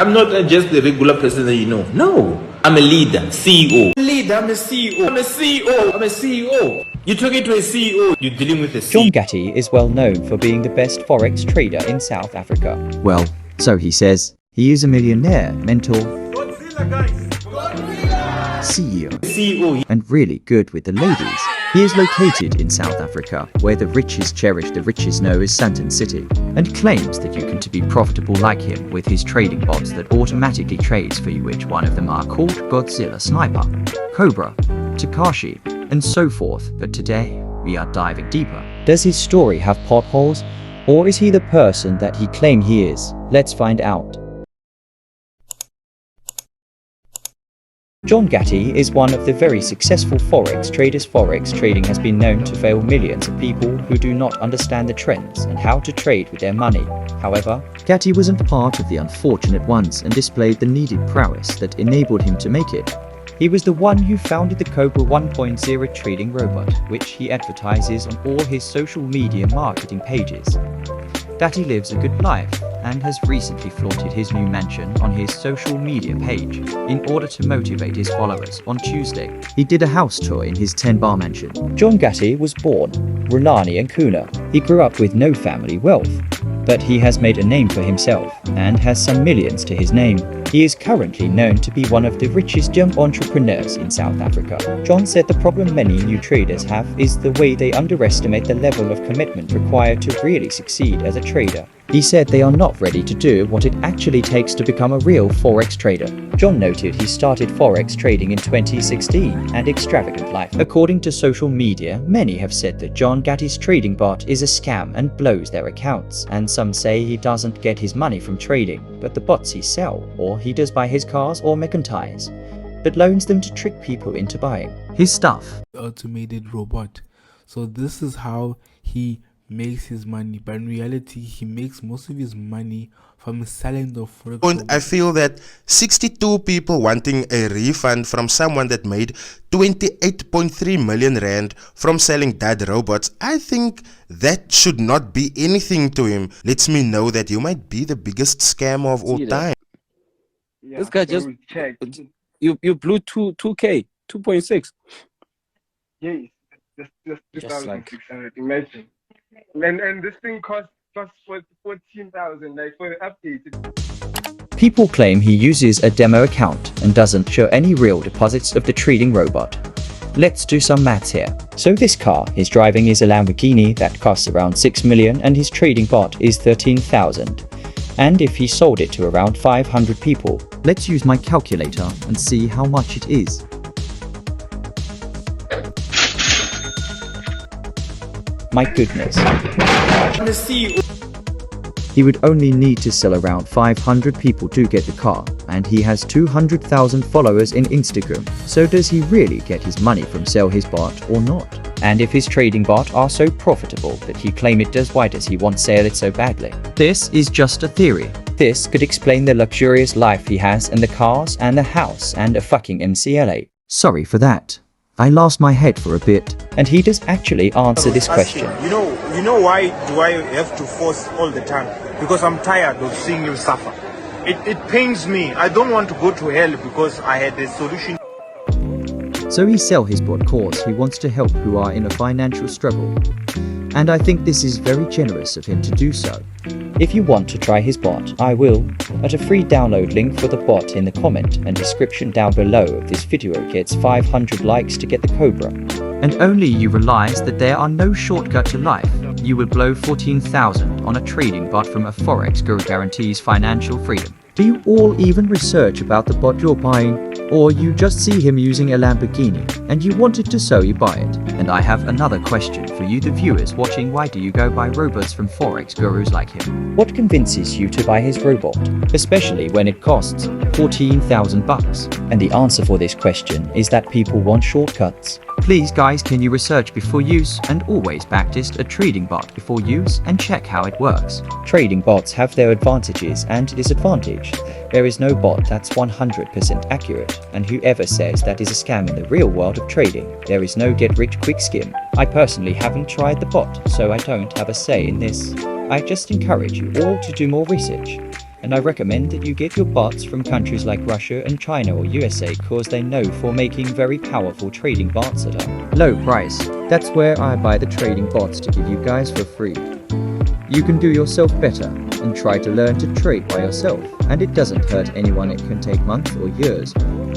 I'm not just the regular person that you know. No, I'm a leader, CEO. Leader, I'm a CEO. I'm a CEO. I'm a CEO. You're talking to a CEO. You're dealing with a CEO. John Ghatti is well known for being the best Forex trader in South Africa. Well, so he says. He is a millionaire, mentor, CEO, and really good with the ladies. He is located in South Africa, where the rich is cherished, the richest know as Sandton City, and claims that you can to be profitable like him with his trading bots that automatically trades for you, which one of them are called Godzilla Sniper, Cobra, Takashi, and so forth. But today, we are diving deeper. Does his story have potholes? Or is he the person that he claimed he is? Let's find out. John Ghatti is one of the very successful Forex traders. Forex trading has been known to fail millions of people who do not understand the trends and how to trade with their money. However, Ghatti wasn't part of the unfortunate ones and displayed the needed prowess that enabled him to make it. He was the one who founded the Cobra 1.0 trading robot, which he advertises on all his social media marketing pages. Ghatti lives a good life and has recently flaunted his new mansion on his social media page in order to motivate his followers. On Tuesday, he did a house tour in his 10-bar mansion. John Ghatti was born Runani and Kuna. He grew up with no family wealth, but he has made a name for himself and has some millions to his name. He is currently known to be one of the richest young entrepreneurs in South Africa. John said the problem many new traders have is the way they underestimate the level of commitment required to really succeed as a trader. He said they are not ready to do what it actually takes to become a real Forex trader. John noted he started Forex trading in 2016 and extravagant life. According to social media, many have said that John Ghatti's trading bot is a scam and blows their accounts, and some say he doesn't get his money from trading, but the bots he sell, or he does buy his cars or mercantise, but loans them to trick people into buying his stuff. Automated robot. So this is how he makes his money, but in reality he makes most of his money from selling the Forex. And I feel that 62 people wanting a refund from someone that made 28.3 million rand from selling dead robots, I think that should not be anything to him. Lets me know that you might be the biggest scammer of all time. Yeah, this guy just you blew 2K 2.6. Yeah, just 2,600. Imagine. And this thing costs 14,000, like for the update. People claim he uses a demo account and doesn't show any real deposits of the trading robot. Let's do some maths here. So this car he's driving is a Lamborghini that costs around 6 million and his trading bot is 13,000. And if he sold it to around 500 people, let's use my calculator and see how much it is. My goodness. He would only need to sell around 500 people to get the car, and he has 200,000 followers in Instagram. So does he really get his money from sell his bot or not? And if his trading bot are so profitable that he claim it does, why does he want sell it so badly? This is just a theory. This could explain the luxurious life he has and the cars and the house and a fucking MCLA. Sorry for that. I lost my head for a bit. And he does actually answer this question. You know why do I have to force all the time? Because I'm tired of seeing you suffer. It pains me. I don't want to go to hell because I had a solution. So he sell his bot cause he wants to help who are in a financial struggle. And I think this is very generous of him to do so. If you want to try his bot, I will at a free download link for the bot in the comment and description down below of this video. Gets 500 likes to get the Cobra. And only you realize that there are no shortcut to life. You will blow 14,000 on a trading bot from a Forex guru guarantees financial freedom. Do you all even research about the bot you're buying? Or you just see him using a Lamborghini and you wanted to so you buy it? And I have another question for you the viewers watching. Why do you go buy robots from Forex gurus like him? What convinces you to buy his robot? Especially when it costs 14,000 bucks. And the answer for this question is that people want shortcuts. Please guys, can you research before use and always practice a trading bot before use and check how it works. Trading bots have their advantages and disadvantages. There is no bot that's 100% accurate, and whoever says that is a scam in the real world of trading. There is no get rich quick scheme. I personally haven't tried the bot, so I don't have a say in this. I just encourage you all to do more research. And I recommend that you get your bots from countries like Russia and China or USA cause they know for making very powerful trading bots at a low price. That's where I buy the trading bots to give you guys for free. You can do yourself better and try to learn to trade by yourself, and it doesn't hurt anyone. It can take months or years,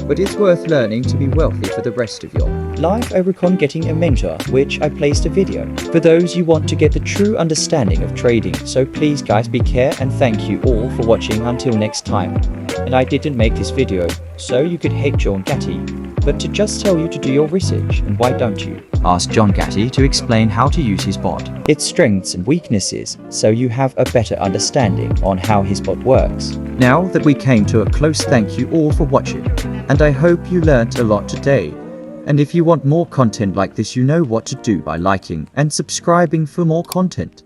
but it's worth learning to be wealthy for the rest of your life. I recon getting a mentor, which I placed a video for those you want to get the true understanding of trading. So please guys, be care, and thank you all for watching until next time. And I didn't make this video so you could hate John Ghatti, but to just tell you to do your research. And why don't you ask John Ghatti to explain how to use his bot, its strengths and weaknesses, so you have a better understanding on how his bot works. Now that we came to a close, thank you all for watching, and I hope you learnt a lot today. And if you want more content like this, you know what to do by liking and subscribing for more content.